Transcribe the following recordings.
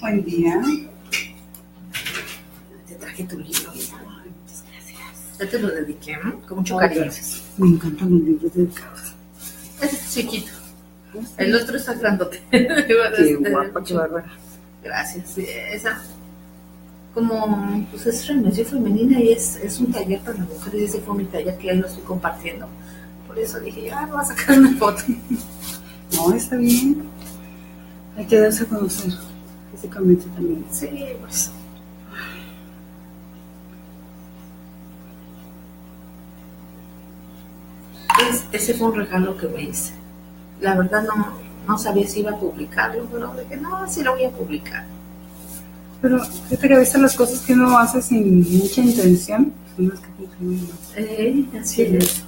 Buen día. Te traje tu libro. Muchas gracias. Ya te lo dediqué, ¿no? Con mucho cariño. Me encantan los libros dedicados. Ese es chiquito. El otro está grandote. Qué guapa, qué bárbara. Gracias. Sí, esa, como pues es Remedio Femenina y es un taller para mujeres. Ese fue mi taller que ahí lo estoy compartiendo. Por eso dije, me voy a sacar una foto. No, está bien. Hay que darse a conocer físicamente también. Sí, pues. Ese fue un regalo que me hice. La verdad no sabía si iba a publicarlo, pero dije, no, sí lo voy a publicar. Pero fíjate que a veces las cosas que uno hace sin mucha intención son las que funcionan más. Así es.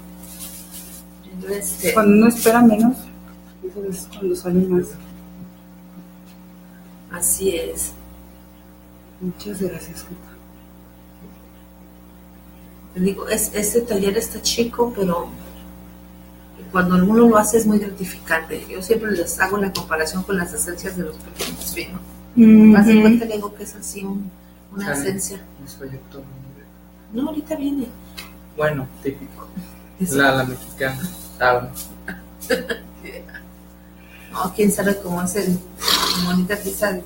Cuando uno espera menos, entonces es cuando sale más. Así es. Muchas gracias, Cata. Te digo, este taller está chico, pero cuando uno lo hace es muy gratificante. Yo siempre les hago la comparación con las esencias de los pequeños vinos. Más de cuenta le digo que es así una esencia. No, ahorita viene. Bueno, típico. La mexicana. Ah, no, quién sabe cómo es como ahorita empiezan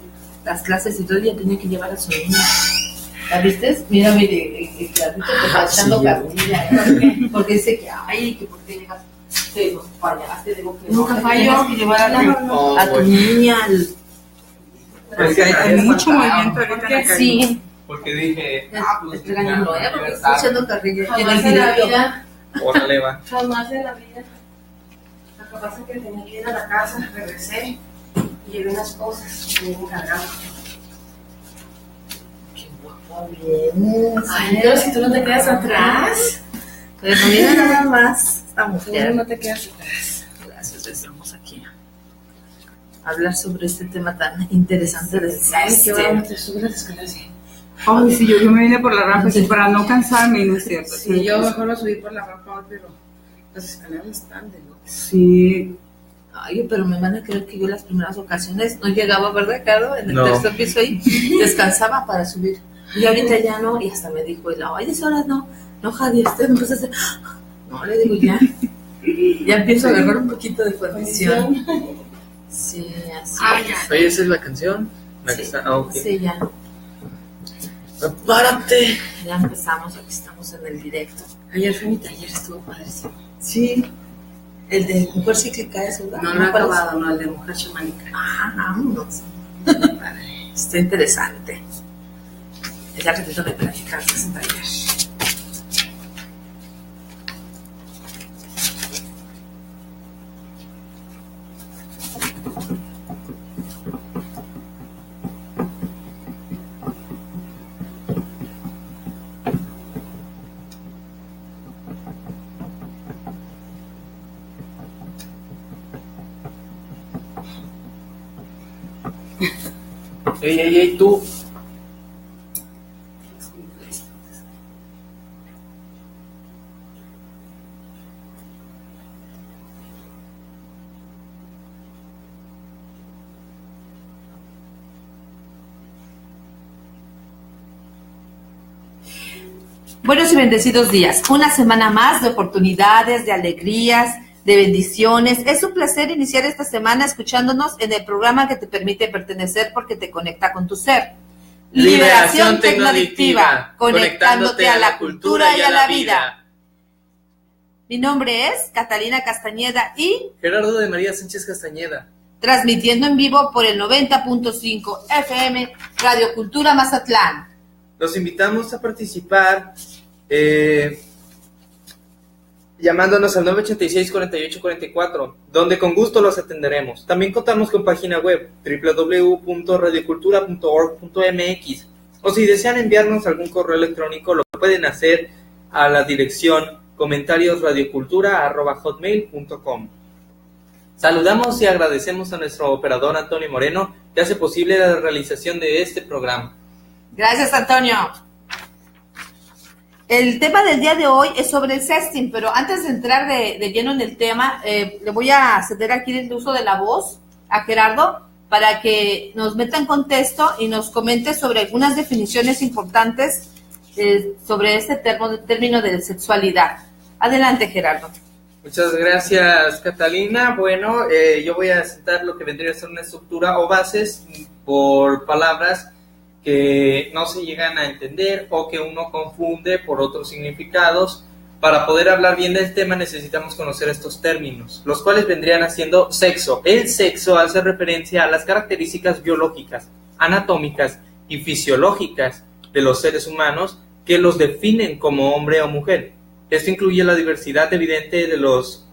las clases y todo, ya tiene que llevar a su niña. ¿La viste? Mira, mire, el clarito te está echando cartilla. Porque dice que, que por qué llegas, te fallaste, digo que nunca fallo, que llevar a tu niña Porque hay mucho movimiento ahorita en la calle. Sí. Porque dije, pues regañando, porque estoy echando carrilla. Jamás en la vida. Órale, va. Jamás en la vida. Lo que pasa es que tenía que ir a la casa, regresé y llevé unas cosas y me encargaba. Qué guapa vienes. Ay, pero si tú no te quedas atrás. Pero mira nada más esta mujer. Tú no te quedas atrás. Gracias, estamos aquí a hablar sobre este tema tan interesante del Ay, qué bueno, te subes las escaleras. Ay, sí, yo me vine por la rampa así para no cansarme, y no es cierto. Sí, yo mejor lo subí por la rampa, pero las escaleras están de locos. Sí. Ay, pero me van a creer que yo las primeras ocasiones no llegaba, ¿verdad, Carlos? En el No. tercer piso ahí, descansaba para subir. Y ahorita ya no, y hasta me dijo, ay, de horas no, Javier, usted me empieza a hacer, no, le digo ya. Ya empiezo a agarrar un poquito de condición. Sí, así. Oye, esa es la canción. La que Sí, está. Ok. sí, ya. ¡Párate! Ya empezamos, aquí estamos en el directo. Ayer fue mi taller, estuvo padrísimo. Sí. El de mujer cíclica es, ¿verdad? No lo he acabado, no, el de mujer chamánica. Vámonos. Está interesante. Ya ratito de platicar de ese taller. Ey, tú. Buenos y bendecidos días. Una semana más de oportunidades, de alegrías, de bendiciones. Es un placer iniciar esta semana escuchándonos en el programa que te permite pertenecer porque te conecta con tu ser. Liberación Tecnoadictiva, conectándote a la cultura y a la vida. Mi nombre es Catalina Castañeda y Gerardo de María Sánchez Castañeda. transmitiendo en vivo por el 90.5 FM Radio Cultura Mazatlán. Los invitamos a participar llamándonos al 986-4844, donde con gusto los atenderemos. También contamos con página web www.radiocultura.org.mx, o si desean enviarnos algún correo electrónico lo pueden hacer a la dirección comentariosradiocultura@hotmail.com. Saludamos y agradecemos a nuestro operador Antonio Moreno, que hace posible la realización de este programa. Gracias, Antonio. El tema del día de hoy es sobre el sexting, pero antes de entrar de lleno en el tema, le voy a ceder aquí el uso de la voz a Gerardo para que nos meta en contexto y nos comente sobre algunas definiciones importantes sobre este término de sexualidad. Adelante, Gerardo. Muchas gracias, Catalina. Bueno, yo voy a citar lo que vendría a ser una estructura o bases por palabras que no se llegan a entender o que uno confunde por otros significados. Para poder hablar bien del tema necesitamos conocer estos términos, los cuales vendrían haciendo sexo. El sexo hace referencia a las características biológicas, anatómicas y fisiológicas de los seres humanos que los definen como hombre o mujer. Esto incluye la diversidad evidente de los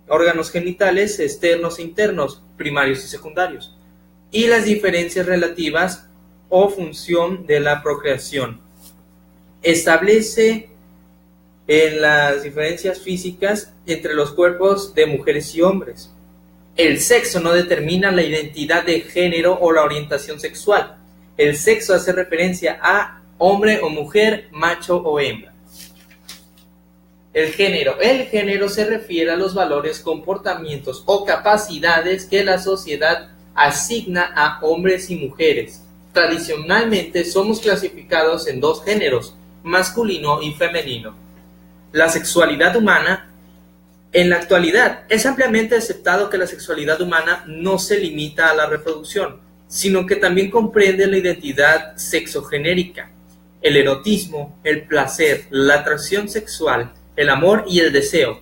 órganos genitales externos e internos, primarios y secundarios, y las diferencias relativas o función de la procreación. Establece en las diferencias físicas entre los cuerpos de mujeres y hombres. El sexo no determina la identidad de género o la orientación sexual. El sexo hace referencia a hombre o mujer, macho o hembra. El género se refiere a los valores, comportamientos o capacidades que la sociedad asigna a hombres y mujeres. Tradicionalmente somos clasificados en dos géneros, masculino y femenino. La sexualidad humana. En la actualidad es ampliamente aceptado que la sexualidad humana no se limita a la reproducción, sino que también comprende la identidad sexogenérica, el erotismo, el placer, la atracción sexual, el amor y el deseo.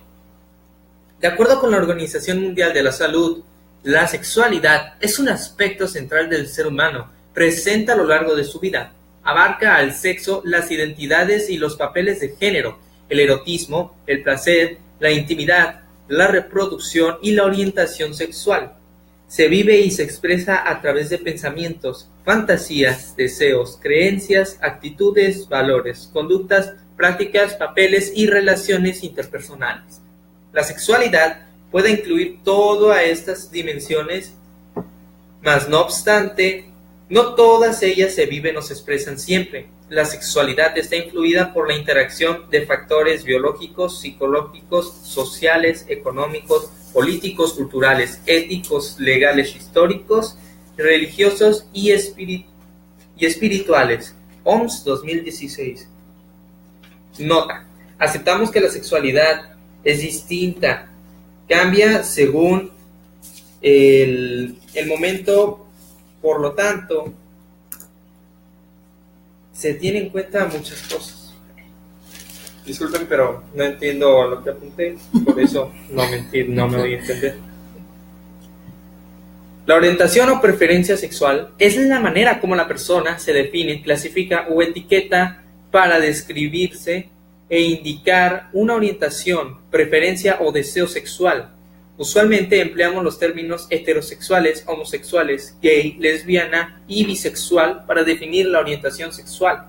De acuerdo con la Organización Mundial de la Salud, la sexualidad es un aspecto central del ser humano, presente a lo largo de su vida. Abarca al sexo, las identidades y los papeles de género, el erotismo, el placer, la intimidad, la reproducción y la orientación sexual. Se vive y se expresa a través de pensamientos, fantasías, deseos, creencias, actitudes, valores, conductas, prácticas, papeles y relaciones interpersonales. La sexualidad puede incluir todas estas dimensiones, mas no obstante, no todas ellas se viven o se expresan siempre. La sexualidad está influida por la interacción de factores biológicos, psicológicos, sociales, económicos, políticos, culturales, éticos, legales, históricos, religiosos y espirituales. OMS 2016. Nota: aceptamos que la sexualidad es distinta, cambia según el momento. Por lo tanto, se tienen en cuenta muchas cosas. Disculpen, pero no entiendo lo que apunté, por eso no me voy a entender. La orientación o preferencia sexual es la manera como la persona se define, clasifica o etiqueta para describirse e indicar una orientación, preferencia o deseo sexual. Usualmente empleamos los términos heterosexuales, homosexuales, gay, lesbiana y bisexual para definir la orientación sexual.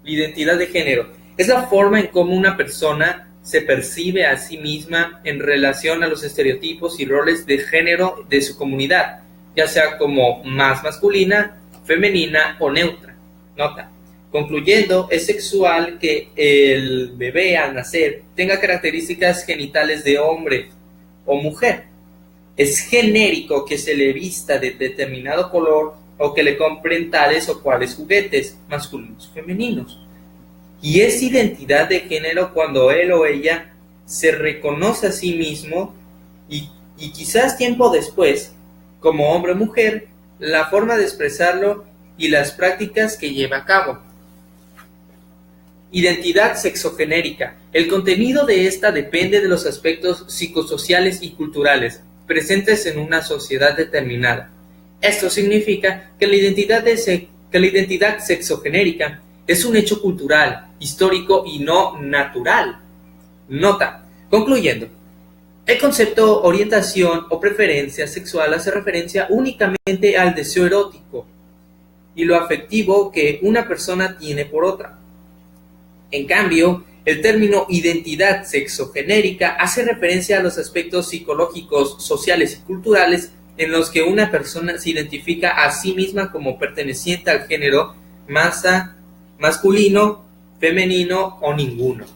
La identidad de género es la forma en cómo una persona se percibe a sí misma en relación a los estereotipos y roles de género de su comunidad, ya sea como más masculina, femenina o neutra. Nota: concluyendo, es sexual que el bebé al nacer tenga características genitales de hombre o mujer. Es genérico que se le vista de determinado color o que le compren tales o cuales juguetes, masculinos o femeninos. Y es identidad de género cuando él o ella se reconoce a sí mismo y quizás tiempo después, como hombre o mujer, la forma de expresarlo y las prácticas que lleva a cabo. Identidad sexogenérica. El contenido de esta depende de los aspectos psicosociales y culturales presentes en una sociedad determinada. Esto significa que la identidad sexogenérica es un hecho cultural, histórico y no natural. Nota: concluyendo, el concepto orientación o preferencia sexual hace referencia únicamente al deseo erótico y lo afectivo que una persona tiene por otra. En cambio, el término identidad sexogenérica hace referencia a los aspectos psicológicos, sociales y culturales en los que una persona se identifica a sí misma como perteneciente al género masculino, femenino o ninguno.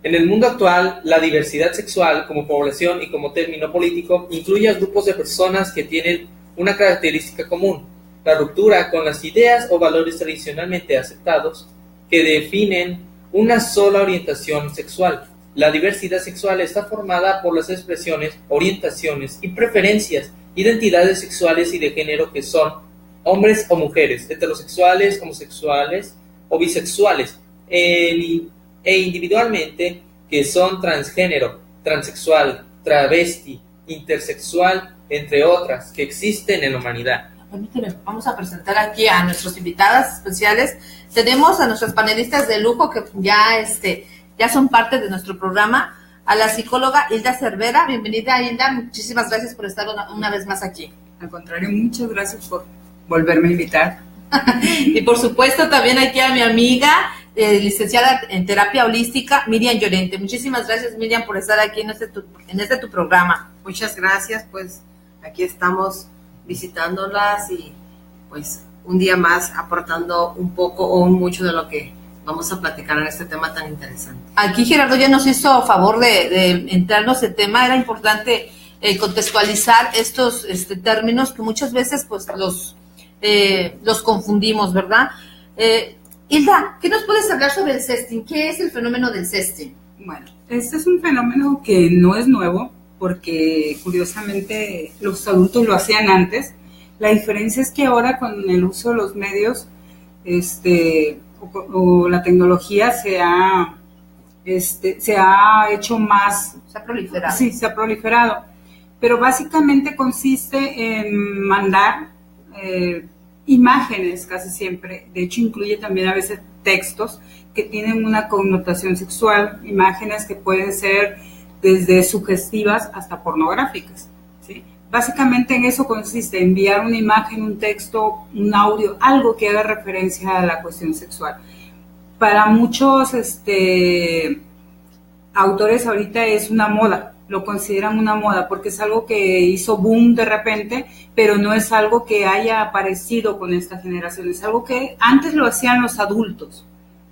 En el mundo actual, la diversidad sexual como población y como término político incluye a grupos de personas que tienen una característica común: la ruptura con las ideas o valores tradicionalmente aceptados que definen una sola orientación sexual. La diversidad sexual está formada por las expresiones, orientaciones y preferencias, identidades sexuales y de género que son hombres o mujeres, heterosexuales, homosexuales o bisexuales, e individualmente que son transgénero, transexual, travesti, intersexual, entre otras, que existen en la humanidad. Permíteme, vamos a presentar aquí a nuestros invitadas especiales. Tenemos a nuestras panelistas de lujo que ya son parte de nuestro programa, a la psicóloga Hilda Cervera. Bienvenida, Hilda, muchísimas gracias por estar una vez más aquí. Al contrario, muchas gracias por volverme a invitar. Y por supuesto también aquí a mi amiga, licenciada en terapia holística, Miriam Llorente. Muchísimas gracias, Miriam, por estar aquí en este tu programa. Muchas gracias, pues aquí estamos visitándolas y pues un día más aportando un poco o un mucho de lo que vamos a platicar en este tema tan interesante. Aquí Gerardo ya nos hizo favor de entrarnos el tema. Era importante contextualizar estos términos que muchas veces pues los confundimos, ¿verdad? Hilda, ¿qué nos puedes hablar sobre el sexting? ¿Qué es el fenómeno del sexting? Bueno, este es un fenómeno que no es nuevo, porque curiosamente los adultos lo hacían antes. La diferencia es que ahora con el uso de los medios o la tecnología se ha hecho más... Se ha proliferado. Sí, se ha proliferado. Pero básicamente consiste en mandar imágenes casi siempre. De hecho, incluye también a veces textos que tienen una connotación sexual, imágenes que pueden ser desde sugestivas hasta pornográficas, ¿sí? Básicamente en eso consiste, enviar una imagen, un texto, un audio, algo que haga referencia a la cuestión sexual. Para muchos autores ahorita es una moda, lo consideran una moda porque es algo que hizo boom de repente, pero no es algo que haya aparecido con esta generación, es algo que antes lo hacían los adultos.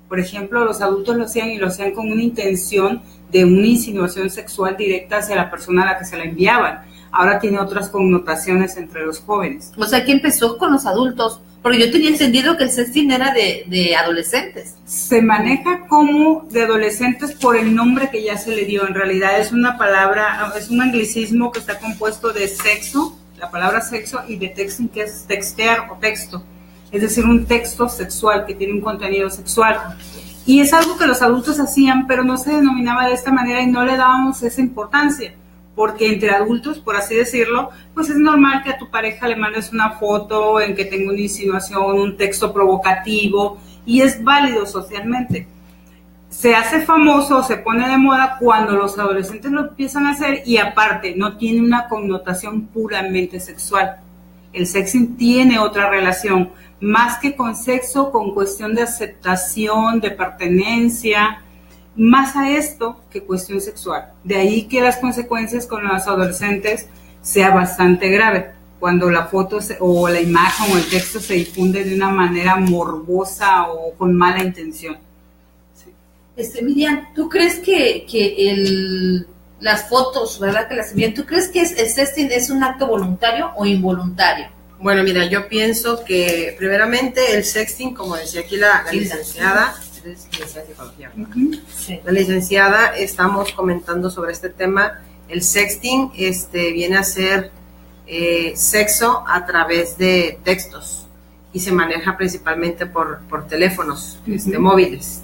Por ejemplo, los adultos lo hacían y lo hacían con una intención de una insinuación sexual directa hacia la persona a la que se la enviaban. Ahora tiene otras connotaciones entre los jóvenes. O sea, que empezó con los adultos, porque yo tenía entendido que el sexting era de adolescentes. Se maneja como de adolescentes por el nombre que ya se le dio. En realidad es una palabra, es un anglicismo que está compuesto de sexo, la palabra sexo, y de texting, que es textear o texto. Es decir, un texto sexual que tiene un contenido sexual. Y es algo que los adultos hacían, pero no se denominaba de esta manera y no le dábamos esa importancia. Porque entre adultos, por así decirlo, pues es normal que a tu pareja le mandes una foto en que tenga una insinuación, un texto provocativo, y es válido socialmente. Se hace famoso, se pone de moda cuando los adolescentes lo empiezan a hacer, y aparte no tiene una connotación puramente sexual. El sexting tiene otra relación, más que con sexo, con cuestión de aceptación, de pertenencia, más a esto que cuestión sexual. De ahí que las consecuencias con los adolescentes sea bastante grave, cuando la foto o la imagen o el texto se difunde de una manera morbosa o con mala intención. Sí. Miriam, ¿tú crees que las fotos, verdad, que las envían, ¿tú crees que el sexting es un acto voluntario o involuntario? Bueno, mira, yo pienso que primeramente el sexting, como decía aquí la licenciada, es licenciada en psicología, Sí. La licenciada, estamos comentando sobre este tema. El sexting viene a ser sexo a través de textos y se maneja principalmente por teléfonos móviles.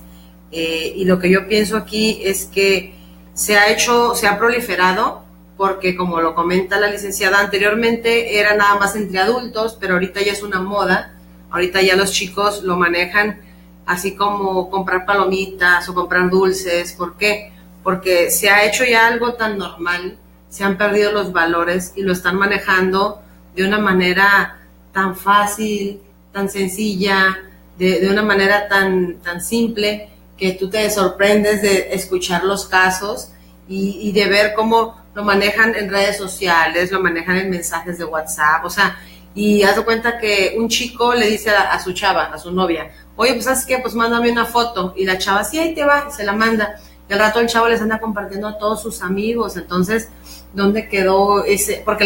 Y lo que yo pienso aquí es que se ha proliferado porque, como lo comenta la licenciada, anteriormente era nada más entre adultos, pero ahorita ya es una moda. Ahorita ya los chicos lo manejan así como comprar palomitas o comprar dulces. ¿Por qué? Porque se ha hecho ya algo tan normal, se han perdido los valores y lo están manejando de una manera tan fácil, tan sencilla, de una manera tan simple, que tú te sorprendes de escuchar los casos y de ver cómo lo manejan en redes sociales, lo manejan en mensajes de WhatsApp, o sea, y haz de cuenta que un chico le dice a su chava, a su novia, oye, pues ¿sabes qué? Pues mándame una foto, y la chava, sí, ahí te va, y se la manda, y al rato el chavo les anda compartiendo a todos sus amigos. Entonces, ¿dónde quedó ese? Porque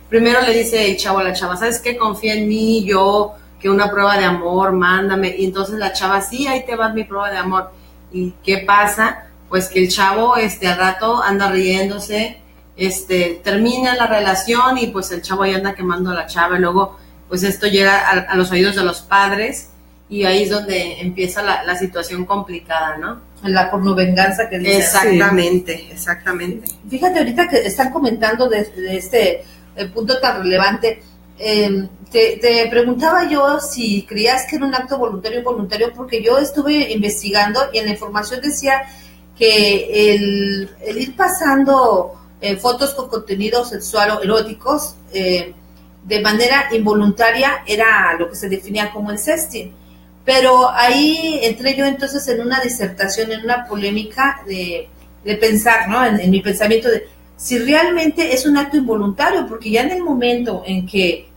primero le dice el chavo a la chava, ¿sabes qué? Confía en mí, yo, que una prueba de amor, mándame. Y entonces la chava, sí, ahí te va mi prueba de amor. ¿Y qué pasa? Pues que el chavo al rato anda riéndose, termina la relación y pues el chavo ahí anda quemando a la chava. Y luego pues esto llega a los oídos de los padres y ahí es donde empieza la situación complicada, ¿no? La pornovenganza que dice. Exactamente, exactamente. Fíjate ahorita que están comentando de este punto tan relevante. Te preguntaba yo si creías que era un acto voluntario o involuntario, porque yo estuve investigando y en la información decía que el ir pasando fotos con contenido sexual o eróticos de manera involuntaria era lo que se definía como el sexting. Pero ahí entré yo entonces en una disertación, en una polémica de pensar, ¿no? En mi pensamiento de si realmente es un acto involuntario, porque ya en el momento en que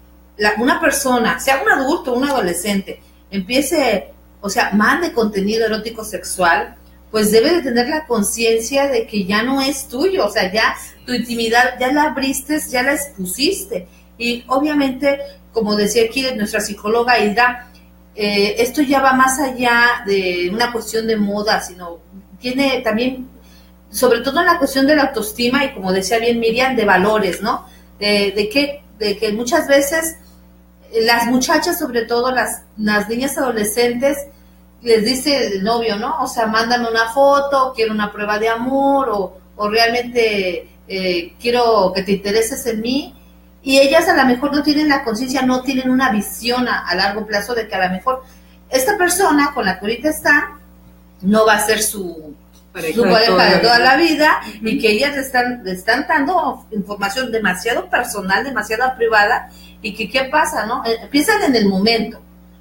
una persona, sea un adulto o un adolescente, empiece, o sea, mande contenido erótico sexual, pues debe de tener la conciencia de que ya no es tuyo, o sea, ya tu intimidad ya la abriste, ya la expusiste. Y obviamente, como decía aquí nuestra psicóloga Hilda, esto ya va más allá de una cuestión de moda, sino tiene también, sobre todo en la cuestión de la autoestima y como decía bien Miriam, de valores, ¿no? De que muchas veces las muchachas, sobre todo las niñas adolescentes, les dice el novio, ¿no? O sea, mándame una foto, quiero una prueba de amor o realmente quiero que te intereses en mí. Y ellas a lo mejor no tienen la conciencia, no tienen una visión a largo plazo de que a lo mejor esta persona con la que ahorita está no va a ser su pareja de toda la vida, uh-huh. Y que ellas le están dando información demasiado personal, demasiado privada, y que qué pasa, ¿no? Piensan en el momento.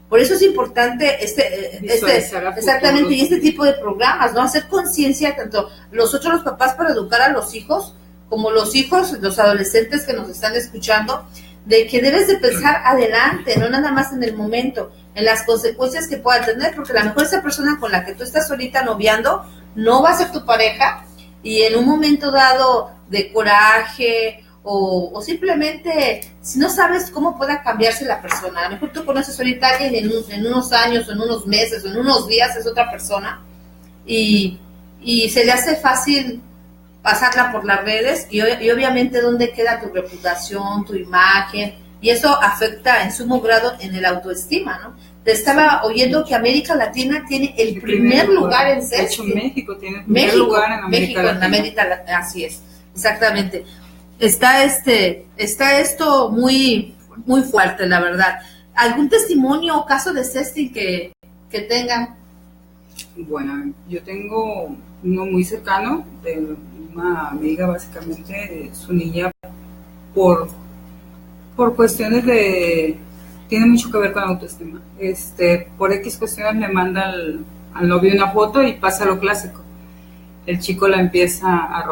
Por eso es importante exactamente, y este tipo de programas, ¿no? Hacer conciencia tanto los papás para educar a los hijos, como los hijos, los adolescentes que nos están escuchando, de que debes de pensar adelante, no nada más en el momento, en las consecuencias que pueda tener, porque a lo mejor esa persona con la que tú estás ahorita noviando no va a ser tu pareja, y en un momento dado de coraje o simplemente si no sabes cómo pueda cambiarse la persona, a lo mejor tú conoces ahorita a alguien en unos años, o en unos meses, o en unos días es otra persona, y se le hace fácil pasarla por las redes y obviamente dónde queda tu reputación, tu imagen, y eso afecta en sumo grado en el autoestima, ¿no? Te estaba oyendo que América Latina tiene el primer lugar en sexting. De hecho, México tiene el primer lugar en América Latina. En América Latina, así es, exactamente. Está esto muy, muy fuerte, la verdad. ¿Algún testimonio o caso de sexting que tengan? Bueno, yo tengo uno muy cercano de una amiga, básicamente, su niña por cuestiones tiene mucho que ver con autoestima. Por X cuestiones le manda al novio una foto y pasa lo clásico. El chico la empieza a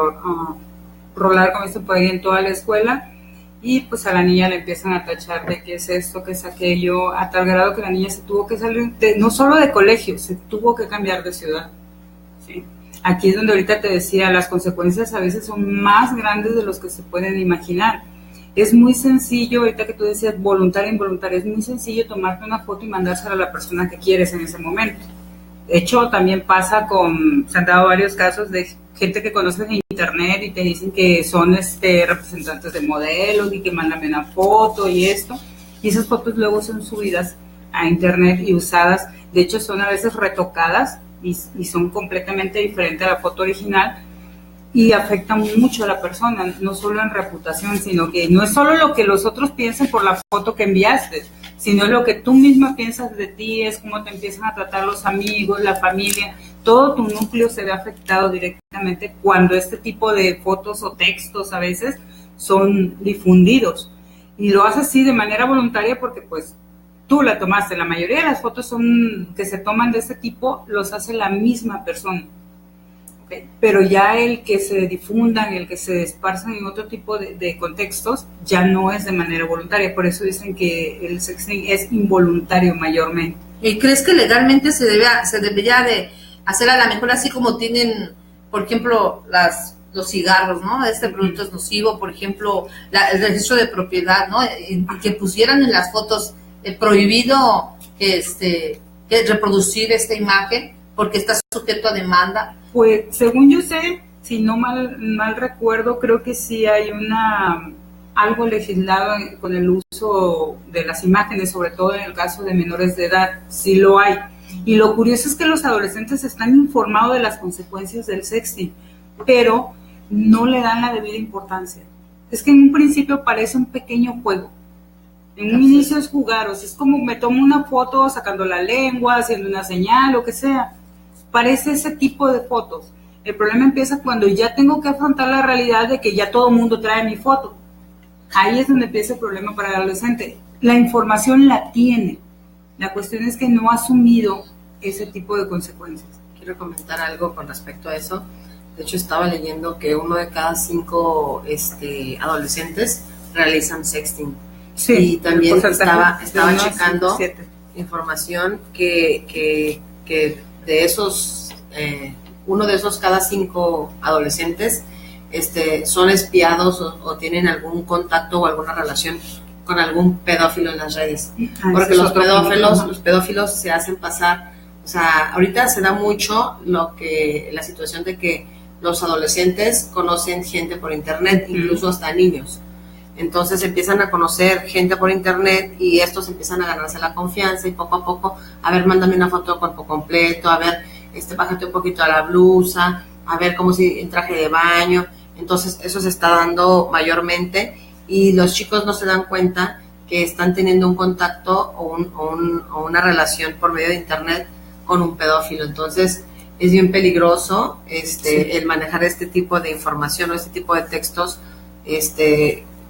rolar, como dicen por ahí, en toda la escuela, y pues a la niña le empiezan a tachar de qué es esto, qué es aquello, a tal grado que la niña se tuvo que salir, no solo de colegio, se tuvo que cambiar de ciudad, ¿sí? Aquí es donde ahorita te decía, las consecuencias a veces son más grandes de los que se pueden imaginar. Es muy sencillo, ahorita que tú decías voluntario, involuntario, es muy sencillo tomarte una foto y mandársela a la persona que quieres en ese momento. De hecho, también pasa se han dado varios casos de gente que conoces en internet y te dicen que son representantes de modelos y que mándame una foto y esto. Y esas fotos luego son subidas a internet y usadas. De hecho, son a veces retocadas y son completamente diferentes a la foto original y afectan mucho a la persona, no solo en reputación, sino que no es solo lo que los otros piensen por la foto que enviaste, sino lo que tú misma piensas de ti, es cómo te empiezan a tratar los amigos, la familia, todo tu núcleo se ve afectado directamente cuando este tipo de fotos o textos a veces son difundidos. Y lo haces así de manera voluntaria porque pues tú la tomaste. La mayoría de las fotos que se toman de este tipo los hace la misma persona. ¿Okay? Pero ya el que se difundan, el que se esparzan en otro tipo de contextos, ya no es de manera voluntaria. Por eso dicen que el sexting es involuntario mayormente. ¿Y crees que legalmente se debería de hacer a lo mejor así como tienen por ejemplo, los cigarros, ¿no? Este producto es nocivo, por ejemplo, el registro de propiedad, ¿no? Y que pusieran en las fotos prohibido que reproducir esta imagen porque está sujeto a demanda. Pues según yo sé, si no mal recuerdo, creo que sí hay algo legislado con el uso de las imágenes, sobre todo en el caso de menores de edad, sí lo hay. Y lo curioso es que los adolescentes están informados de las consecuencias del sexting, pero no le dan la debida importancia. Es que en un principio parece un pequeño juego. En un inicio es jugar, o sea, es como me tomo una foto sacando la lengua, haciendo una señal, lo que sea. Parece ese tipo de fotos. El problema empieza cuando ya tengo que afrontar la realidad de que ya todo el mundo trae mi foto. Ahí es donde empieza el problema para el adolescente. La información la tiene. La cuestión es que no ha asumido ese tipo de consecuencias. Quiero comentar algo con respecto a eso. De hecho, estaba leyendo que 1 de cada 5 adolescentes realizan sexting. Sí, y también estaba checando 7. información que de esos, 1 de esos cada 5 adolescentes son espiados o tienen algún contacto o alguna relación con algún pedófilo en las redes. Porque los pedófilos se hacen pasar, o sea, ahorita se da mucho la situación de que los adolescentes conocen gente por internet, incluso hasta niños. Entonces empiezan a conocer gente por internet y estos empiezan a ganarse la confianza y poco a poco, a ver, mándame una foto de cuerpo completo, a ver, bájate un poquito a la blusa, a ver cómo si en traje de baño. Entonces eso se está dando mayormente y los chicos no se dan cuenta que están teniendo un contacto o una relación por medio de internet con un pedófilo. Entonces es bien peligroso el manejar este tipo de información o este tipo de textos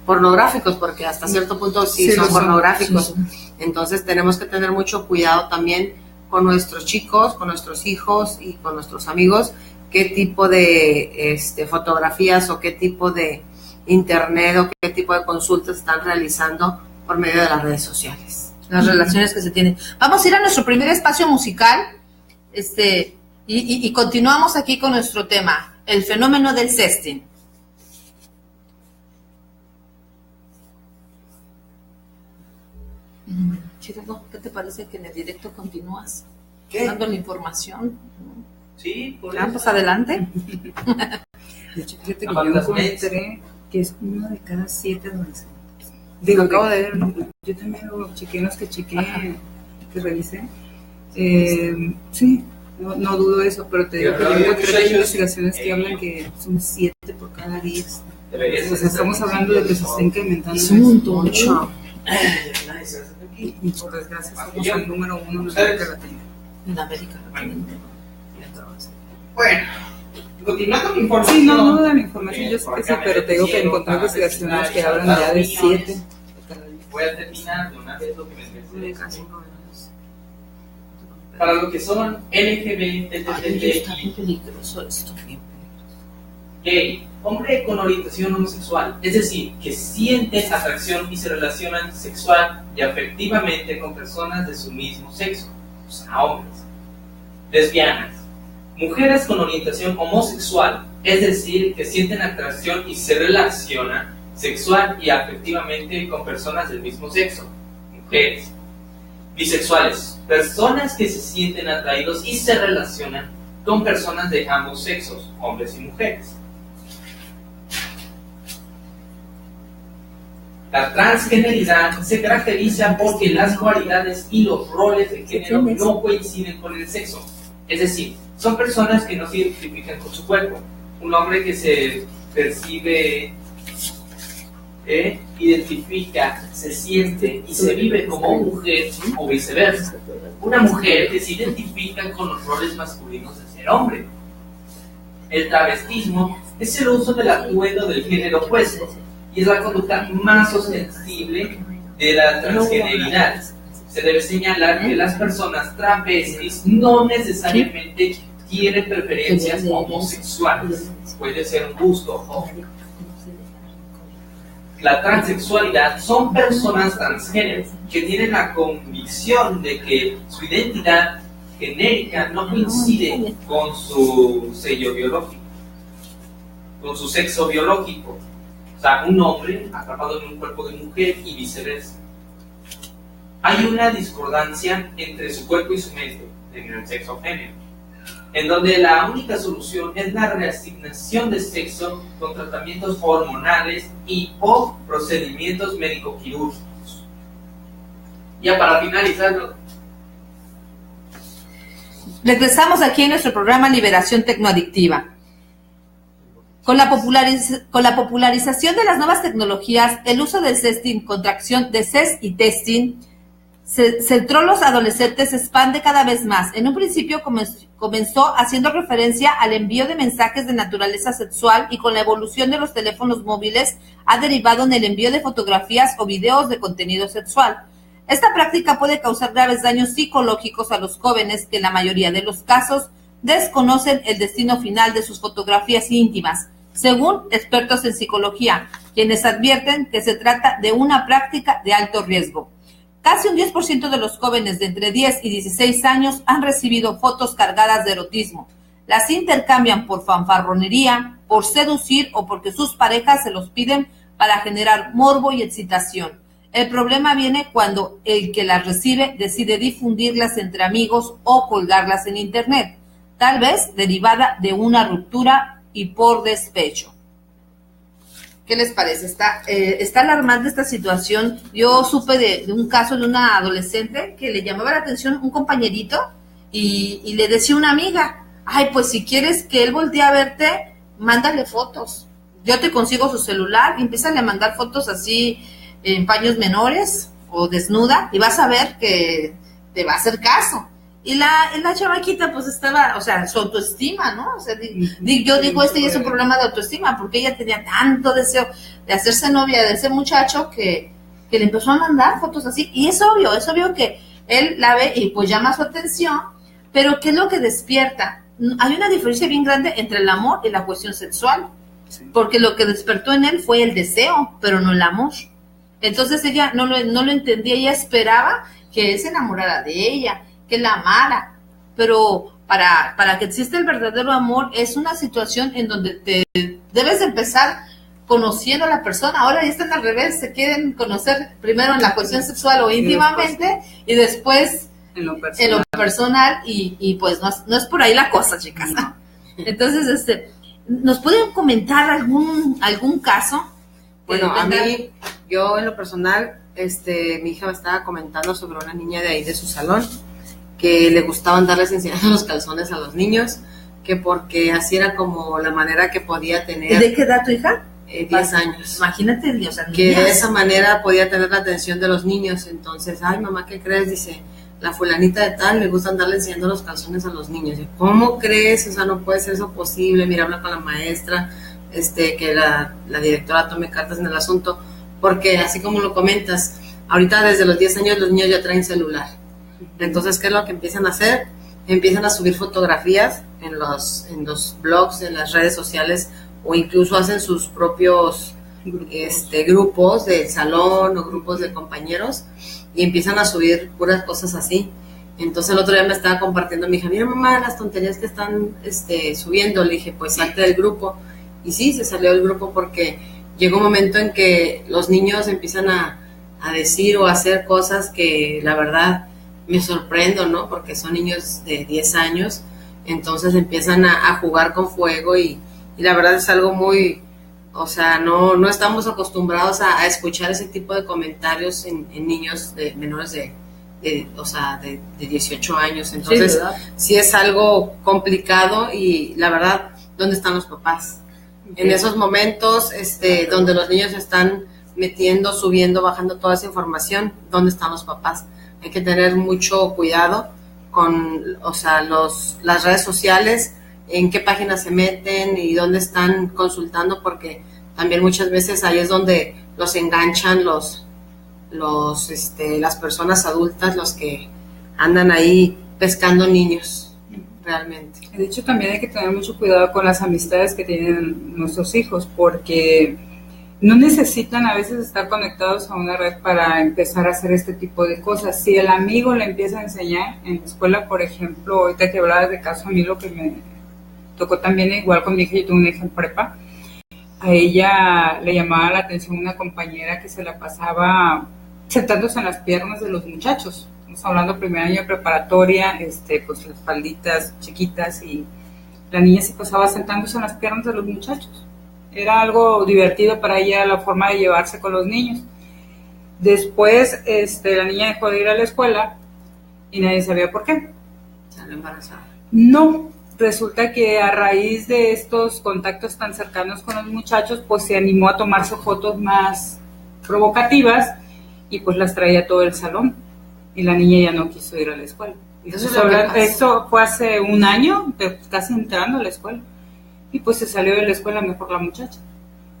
pornográficos, porque hasta cierto punto sí son pornográficos. Sí. Entonces tenemos que tener mucho cuidado también con nuestros chicos, con nuestros hijos y con nuestros amigos, qué tipo de fotografías o qué tipo de internet o qué tipo de consultas están realizando por medio de las redes sociales. Las relaciones que se tienen. Vamos a ir a nuestro primer espacio musical y continuamos aquí con nuestro tema, el fenómeno del sexting. Gerardo, ¿qué te parece que en el directo continúas dando la información? Sí, por pues adelante. De hecho, fíjate que yo encontré que es 1 de cada 7 adolescentes. Digo, acabo de ver, yo también lo chequeé, los que chequeé, que revisé. Sí, no dudo eso, pero te digo que yo encontré investigaciones que hablan que son 7 por cada 10. O sea, estamos hablando de que se está incrementando. Es un montón. Y por desgracia somos el número 1 en América Latina. En América Latina. Bueno, continuando con información. Sí, no dudo de la información, yo sé que sí, pero te digo que encontré investigaciones que hablan ya de 7. Voy a terminar de una vez lo que me pensé. Para lo que son LGBT, está bien peligroso esto. Gay, hombre con orientación homosexual, es decir, que sienten atracción y se relacionan sexual y afectivamente con personas de su mismo sexo, o sea, hombres. Lesbianas, mujeres con orientación homosexual, es decir, que sienten atracción y se relacionan sexual y afectivamente con personas del mismo sexo, mujeres. Bisexuales, personas que se sienten atraídos y se relacionan con personas de ambos sexos, hombres y mujeres. La transgeneridad se caracteriza porque las cualidades y los roles de género no coinciden con el sexo. Es decir, son personas que no se identifican con su cuerpo. Un hombre que se percibe, identifica, se siente y se vive como mujer o viceversa. Una mujer que se identifica con los roles masculinos de ser hombre. El travestismo es el uso del atuendo del género opuesto y es la conducta más ostensible de la transgeneridad. Se debe señalar que las personas travestis no necesariamente tienen preferencias homosexuales. Puede ser un gusto. La transexualidad son personas transgénero que tienen la convicción de que su identidad genérica no coincide con su sello biológico. con su sexo biológico. O sea, un hombre atrapado en un cuerpo de mujer y viceversa. Hay una discordancia entre su cuerpo y su mente, en el sexo género, en donde la única solución es la reasignación de sexo con tratamientos hormonales y o procedimientos médico-quirúrgicos. Ya para finalizarlo. Regresamos aquí en nuestro programa Liberación Tecnoadictiva. Con la popularización de las nuevas tecnologías, el uso del sexting, contracción de sex y testing, centró los adolescentes se expande cada vez más. En un principio comenzó haciendo referencia al envío de mensajes de naturaleza sexual y con la evolución de los teléfonos móviles ha derivado en el envío de fotografías o videos de contenido sexual. Esta práctica puede causar graves daños psicológicos a los jóvenes que en la mayoría de los casos desconocen el destino final de sus fotografías íntimas, según expertos en psicología, quienes advierten que se trata de una práctica de alto riesgo. Casi un 10% de los jóvenes de entre 10 y 16 años han recibido fotos cargadas de erotismo. Las intercambian por fanfarronería, por seducir o porque sus parejas se los piden para generar morbo y excitación. El problema viene cuando el que las recibe decide difundirlas entre amigos o colgarlas en internet, tal vez derivada de una ruptura y por despecho. ¿Qué les parece? Está alarmante esta situación. Yo supe de un caso de una adolescente que le llamaba la atención un compañerito y le decía a una amiga, ay, pues si quieres que él voltee a verte, mándale fotos. Yo te consigo su celular y empiezan a mandar fotos así en paños menores o desnuda y vas a ver que te va a hacer caso. Y la chavaquita pues estaba, o sea, su autoestima, ¿no? O sea, yo digo, ya es un problema de autoestima, porque ella tenía tanto deseo de hacerse novia de ese muchacho que le empezó a mandar fotos así. Y es obvio que él la ve y pues llama su atención, pero ¿qué es lo que despierta? Hay una diferencia bien grande entre el amor y la cuestión sexual, porque lo que despertó en él fue el deseo, pero no el amor. Entonces ella no lo entendía, ella esperaba que él se enamorara de ella, que la amara, pero para que exista el verdadero amor es una situación en donde te debes empezar conociendo a la persona. Ahora ya están al revés, se quieren conocer primero en la cuestión sexual o íntimamente y después en lo personal y pues no es por ahí la cosa, chicas. No. Entonces, ¿nos pueden comentar algún caso? Bueno, a mí, yo en lo personal, mi hija me estaba comentando sobre una niña de ahí de su salón que le gustaba andarles enseñando los calzones a los niños, que porque así era como la manera que podía tener. ¿De qué edad tu hija? 10 años. Imagínate, o sea, que de esa manera podía tener la atención de los niños. Entonces, ay, mamá, ¿qué crees? Dice, la fulanita de tal le gusta andarle enseñando los calzones a los niños. Y, ¿cómo crees? O sea, no puede ser eso posible. Mira, habla con la maestra, que la directora tome cartas en el asunto, porque así como lo comentas, ahorita desde los 10 años los niños ya traen celular. Entonces, ¿qué es lo que empiezan a hacer? Empiezan a subir fotografías en los blogs, en las redes sociales, o incluso hacen sus propios grupos del salón o grupos de compañeros y empiezan a subir puras cosas así. Entonces el otro día me estaba compartiendo mi hija, mira mamá, las tonterías que están subiendo. Le dije, pues salte del grupo. Y sí, se salió del grupo porque llegó un momento en que los niños empiezan a decir o a hacer cosas que la verdad me sorprendo, ¿no? Porque son niños de 10 años, entonces empiezan a jugar con fuego y la verdad es algo muy, o sea, no estamos acostumbrados a escuchar ese tipo de comentarios en niños menores de 18 años. Entonces, sí es algo complicado y la verdad, ¿dónde están los papás? En esos momentos donde los niños están metiendo, subiendo, bajando toda esa información, ¿dónde están los papás? Hay que tener mucho cuidado con, las redes sociales, en qué páginas se meten y dónde están consultando, porque también muchas veces ahí es donde los enganchan las personas adultas, los que andan ahí pescando niños, realmente. De hecho, también hay que tener mucho cuidado con las amistades que tienen nuestros hijos, porque no necesitan a veces estar conectados a una red para empezar a hacer este tipo de cosas. Si el amigo le empieza a enseñar en la escuela, por ejemplo, ahorita que hablabas de caso, a mí lo que me tocó también igual con mi hija, yo tuve una hija en prepa, a ella le llamaba la atención una compañera que se la pasaba sentándose en las piernas de los muchachos. Estamos hablando primer año de preparatoria, pues las falditas chiquitas, y la niña se pasaba sentándose en las piernas de los muchachos. Era algo divertido para ella la forma de llevarse con los niños. Después la niña dejó de ir a la escuela y nadie sabía por qué. Salió embarazada. No, resulta que a raíz de estos contactos tan cercanos con los muchachos, pues se animó a tomarse fotos más provocativas y pues las traía a todo el salón, y la niña ya no quiso ir a la escuela. Esto fue hace un año, casi entrando a la escuela, y pues se salió de la escuela mejor la muchacha.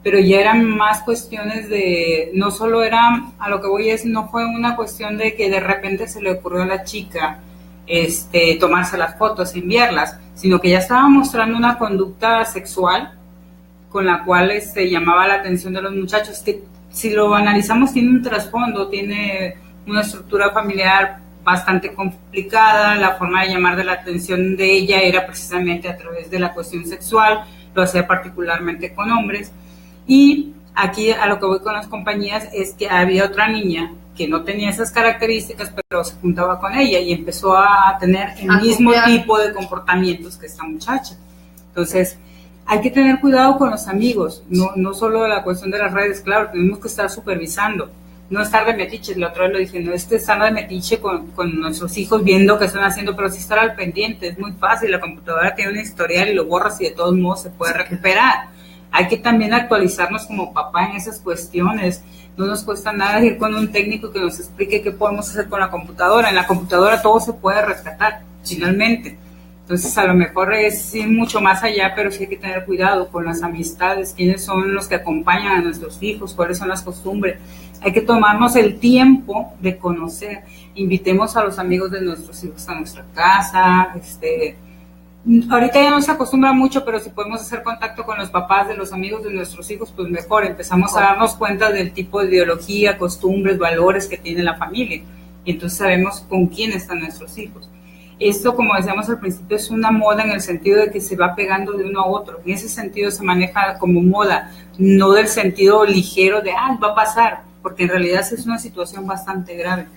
Pero ya eran más cuestiones de, no solo era, a lo que voy es, no fue una cuestión de que de repente se le ocurrió a la chica tomarse las fotos y enviarlas, sino que ya estaba mostrando una conducta sexual con la cual llamaba la atención de los muchachos, que si lo analizamos tiene un trasfondo, tiene una estructura familiar bastante complicada. La forma de llamar de la atención de ella era precisamente a través de la cuestión sexual, lo hacía particularmente con hombres. Y aquí a lo que voy con las compañías es que había otra niña que no tenía esas características, pero se juntaba con ella y empezó a tener el mismo tipo de comportamientos que esta muchacha. Entonces, hay que tener cuidado con los amigos, no solo la cuestión de las redes, claro, tenemos que estar supervisando, no estar de metiche. La otra vez lo dije, no es estar de metiche con nuestros hijos viendo qué están haciendo, pero sí estar al pendiente. Es muy fácil, la computadora tiene un historial y lo borras y de todos modos se puede recuperar. Hay que también actualizarnos como papá en esas cuestiones. No nos cuesta nada ir con un técnico que nos explique qué podemos hacer con la computadora. En la computadora todo se puede rescatar, finalmente. Entonces, a lo mejor es ir mucho más allá, pero sí hay que tener cuidado con las amistades, quiénes son los que acompañan a nuestros hijos, cuáles son las costumbres. Hay que tomarnos el tiempo de conocer. Invitemos a los amigos de nuestros hijos a nuestra casa. Ahorita ya no se acostumbra mucho, pero si podemos hacer contacto con los papás de los amigos de nuestros hijos, pues mejor. Empezamos a darnos cuenta del tipo de ideología, costumbres, valores que tiene la familia. Y entonces sabemos con quién están nuestros hijos. Esto, como decíamos al principio, es una moda en el sentido de que se va pegando de uno a otro. En ese sentido se maneja como moda, no del sentido ligero de, va a pasar, porque en realidad es una situación bastante grave.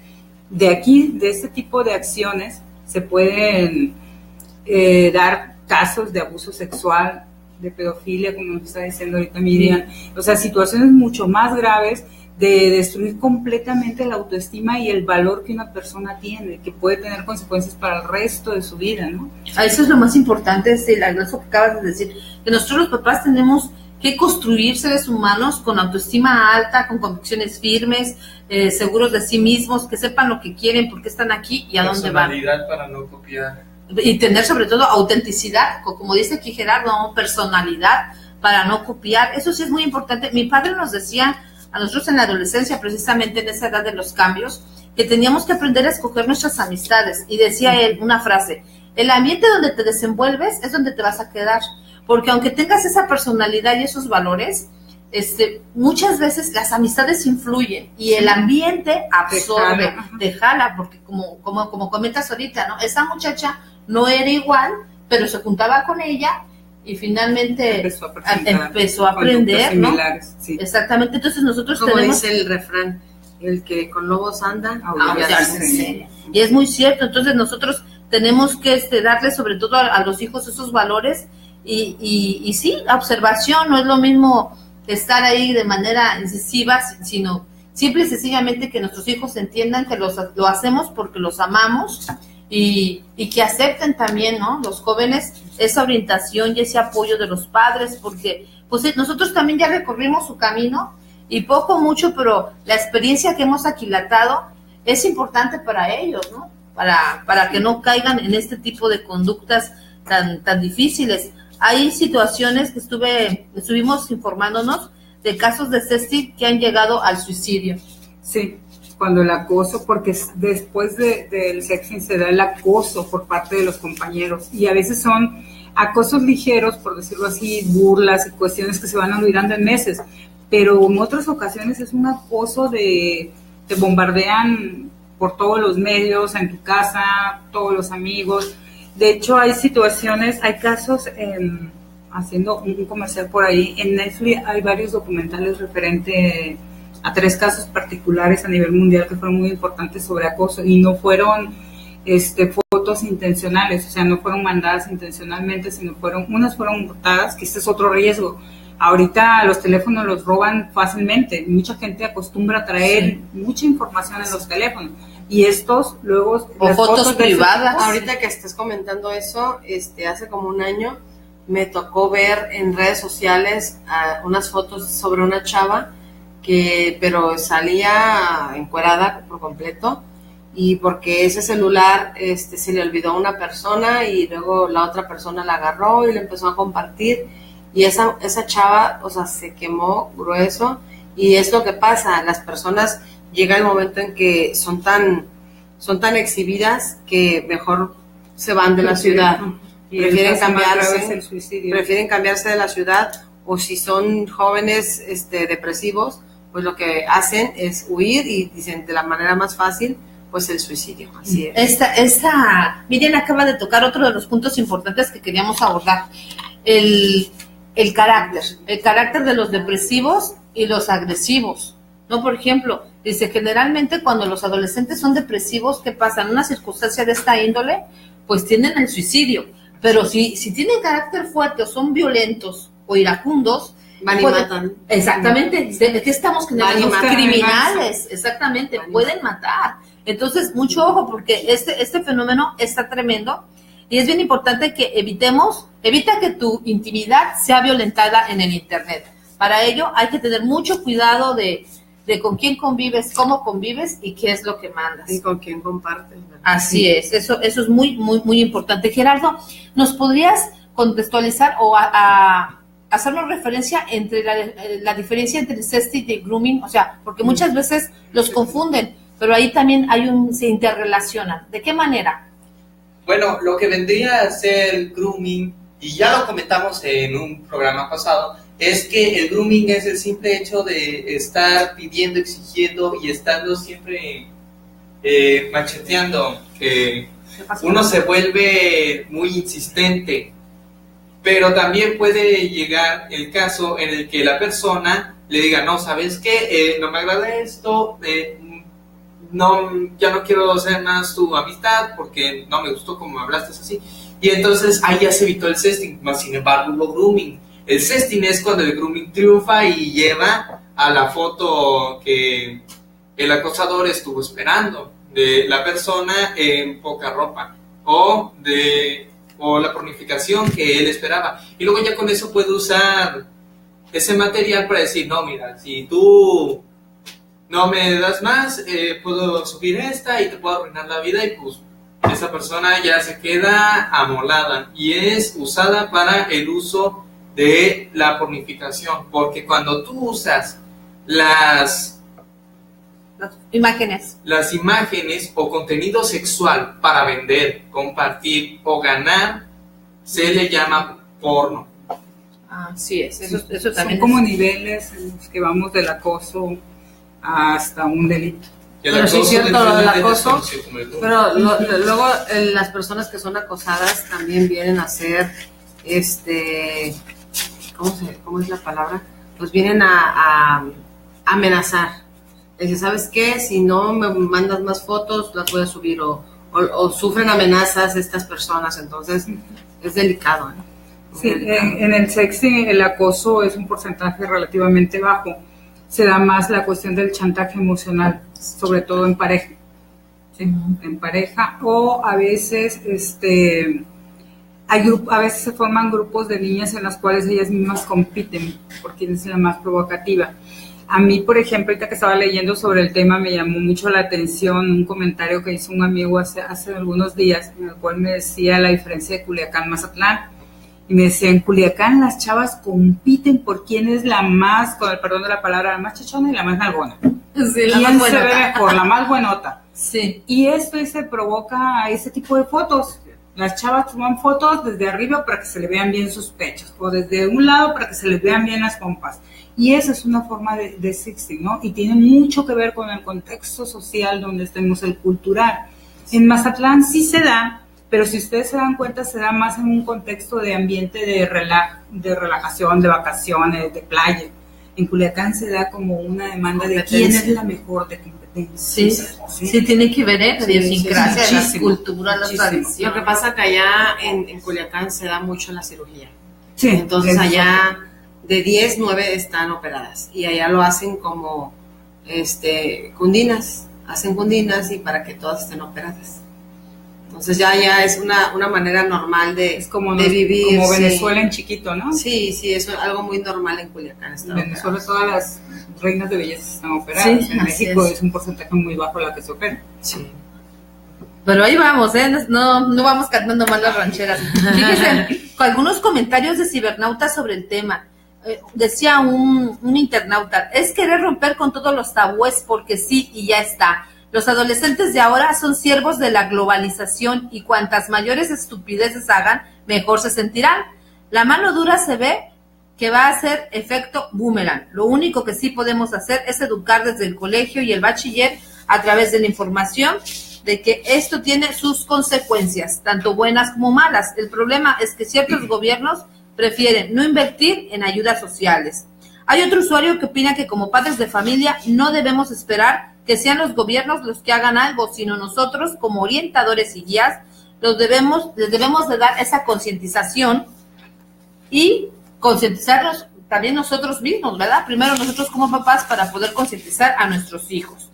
De aquí, de este tipo de acciones, se pueden dar casos de abuso sexual, de pedofilia, como nos está diciendo ahorita Miriam. O sea, situaciones mucho más graves de destruir completamente la autoestima y el valor que una persona tiene, que puede tener consecuencias para el resto de su vida, ¿no? Eso es lo más importante, eso que acabas de decir, que nosotros los papás tenemos que construir seres humanos con autoestima alta, con convicciones firmes, seguros de sí mismos, que sepan lo que quieren, por qué están aquí y a dónde van. Personalidad para no copiar. Y tener sobre todo autenticidad, como dice aquí Gerardo, personalidad para no copiar. Eso sí es muy importante. Mi padre nos decía a nosotros en la adolescencia, precisamente en esa edad de los cambios, que teníamos que aprender a escoger nuestras amistades. Y decía él una frase: el ambiente donde te desenvuelves es donde te vas a quedar, porque aunque tengas esa personalidad y esos valores, muchas veces las amistades influyen y el ambiente absorbe, te jala, porque como comentas ahorita, ¿no? Esa muchacha no era igual, pero se juntaba con ella y finalmente empezó a aprender, ¿no? Sí. Exactamente, entonces nosotros como tenemos... dice el refrán, el que con lobos anda, y es muy cierto. Entonces nosotros tenemos que darle sobre todo a los hijos esos valores y sí, la observación. No es lo mismo estar ahí de manera incisiva, sino simple y sencillamente que nuestros hijos entiendan que lo hacemos porque los amamos y que acepten también, ¿no? Los jóvenes, esa orientación y ese apoyo de los padres, porque pues nosotros también ya recorrimos su camino y poco o mucho, pero la experiencia que hemos aquilatado es importante para ellos, ¿no? Para que no caigan en este tipo de conductas tan difíciles. Hay situaciones que estuvimos informándonos de casos de sexting que han llegado al suicidio. Sí, cuando el acoso, porque después del sexting se da el acoso por parte de los compañeros, y a veces son acosos ligeros, por decirlo así, burlas y cuestiones que se van olvidando en meses, pero en otras ocasiones es un acoso te bombardean por todos los medios, en tu casa, todos los amigos. De hecho, hay situaciones, hay casos haciendo un comercial por ahí, en Netflix hay varios documentales referente a 3 casos particulares a nivel mundial que fueron muy importantes sobre acoso y no fueron fotos intencionales, o sea, no fueron mandadas intencionalmente, sino unas fueron hurtadas, que este es otro riesgo. Ahorita los teléfonos los roban fácilmente, mucha gente acostumbra a traer mucha información en los teléfonos y estos luego o fotos privadas. Ahorita que estás comentando eso, hace como un año me tocó ver en redes sociales unas fotos sobre una chava pero salía encuerada por completo, y porque ese celular se le olvidó a una persona y luego la otra persona la agarró y le empezó a compartir, y esa chava, o sea, se quemó grueso. Y es lo que pasa, las personas llega el momento en que son tan exhibidas que mejor se van de la ciudad, prefieren cambiarse de la ciudad, o si son jóvenes depresivos, pues lo que hacen es huir y dicen de la manera más fácil, pues el suicidio. Así es. Miriam acaba de tocar otro de los puntos importantes que queríamos abordar, el carácter de los depresivos y los agresivos, ¿no? Por ejemplo, dice, generalmente cuando los adolescentes son depresivos, ¿qué pasa? En una circunstancia de esta índole, pues tienden al suicidio, pero si tienen carácter fuerte o son violentos o iracundos, van y matan. Exactamente. ¿De qué estamos generando? Criminales, exactamente, pueden matar. Entonces, mucho ojo, porque este fenómeno está tremendo y es bien importante que evita que tu intimidad sea violentada en el internet. Para ello hay que tener mucho cuidado de con quién convives, cómo convives y qué es lo que mandas. Y con quién compartes. Así es, eso es muy, muy, muy importante. Gerardo, ¿nos podrías contextualizar o hacernos referencia entre la diferencia entre el sexting y el grooming? O sea, porque muchas veces los confunden, pero ahí también se interrelacionan. ¿De qué manera? Bueno, lo que vendría a ser el grooming, y ya lo comentamos en un programa pasado, es que el grooming es el simple hecho de estar pidiendo, exigiendo y estando siempre macheteando, que uno se vuelve muy insistente, pero también puede llegar el caso en el que la persona le diga, no, ¿sabes qué? No me agrada esto, ya no quiero hacer más tu amistad porque no me gustó como me hablaste así, y entonces ahí ya se evitó el sexting. Más sin embargo hubo grooming. El sexting es cuando el grooming triunfa y lleva a la foto que el acosador estuvo esperando de la persona en poca ropa o la pornificación que él esperaba, y luego ya con eso puede usar ese material para decir, no, mira, si tú no me das más, puedo subir esta y te puedo arruinar la vida, y pues esa persona ya se queda amolada y es usada para el uso de la pornificación, porque cuando tú usas las imágenes o contenido sexual para vender, compartir o ganar, se le llama porno. Así es, eso también son como niveles en los que vamos del acoso hasta un delito. Pero sí es cierto lo del acoso, pero luego las personas que son acosadas también vienen a ser, ¿cómo es la palabra? Pues vienen a amenazar. Dice, ¿sabes qué? Si no me mandas más fotos, las voy a subir, o sufren amenazas estas personas, entonces es delicado, ¿no? Sí, en el sexting el acoso es un porcentaje relativamente bajo. Se da más la cuestión del chantaje emocional, sobre todo en pareja, ¿sí? En pareja, o a veces a veces se forman grupos de niñas en las cuales ellas mismas compiten por quién es la más provocativa. A mí, por ejemplo, ahorita que estaba leyendo sobre el tema, me llamó mucho la atención un comentario que hizo un amigo hace algunos días, en el cual me decía la diferencia de Culiacán, Mazatlán. Y me decía, en Culiacán las chavas compiten por quién es la más, con el perdón de la palabra, la más chachona y la más nalgona. Sí, la ¿Quién más se buenota? ve mejor, la más buenota? Sí. Y esto se provoca ese tipo de fotos. Las chavas toman fotos desde arriba para que se le vean bien sus pechos, o desde un lado para que se les vean bien las pompas. Y esa es una forma de sexting, ¿no? Y tiene mucho que ver con el contexto social donde estemos, el cultural. En Mazatlán sí se da, pero si ustedes se dan cuenta, se da más en un contexto de ambiente de relajación, de vacaciones, de playa. En Culiacán se da como una demanda de quién es la mejor de competencia. Sí, tiene que ver la idiosincrasia, sí, las culturas, las Lo tradiciones. que pasa que allá en Culiacán se da mucho la cirugía. Sí, Entonces allá de 10, 9 están operadas y allá lo hacen como cundinas, hacen cundinas y para que todas estén operadas. Entonces ya es una manera normal de vivir. Como Venezuela en chiquito, ¿no? Sí, eso es algo muy normal en Culiacán. En Venezuela todas las reinas de belleza están operadas. Sí, en México es un porcentaje muy bajo la que se opera. Sí. Pero ahí vamos, no vamos cantando mal las rancheras. Fíjense, con algunos comentarios de cibernautas sobre el tema. Decía un internauta, es querer romper con todos los tabúes porque sí y ya está. Los adolescentes de ahora son siervos de la globalización y cuantas mayores estupideces hagan, mejor se sentirán. La mano dura se ve que va a hacer efecto boomerang. Lo único que sí podemos hacer es educar desde el colegio y el bachiller a través de la información de que esto tiene sus consecuencias, tanto buenas como malas. El problema es que ciertos gobiernos prefieren no invertir en ayudas sociales. Hay otro usuario que opina que como padres de familia no debemos esperar que sean los gobiernos los que hagan algo, sino nosotros como orientadores y guías les debemos de dar esa concientización y concientizarnos también nosotros mismos, ¿verdad? Primero nosotros como papás para poder concientizar a nuestros hijos.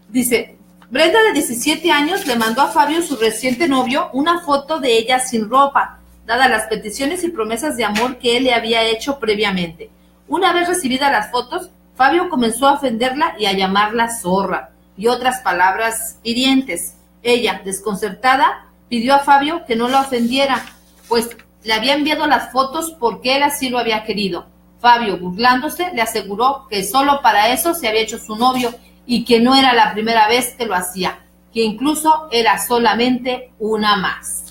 Dice, Brenda de 17 años le mandó a Fabio, su reciente novio, una foto de ella sin ropa, dadas las peticiones y promesas de amor que él le había hecho previamente. Una vez recibidas las fotos, Fabio comenzó a ofenderla y a llamarla zorra y otras palabras hirientes. Ella, desconcertada, pidió a Fabio que no la ofendiera, pues le había enviado las fotos porque él así lo había querido. Fabio, burlándose, le aseguró que solo para eso se había hecho su novio y que no era la primera vez que lo hacía, que incluso era solamente una más.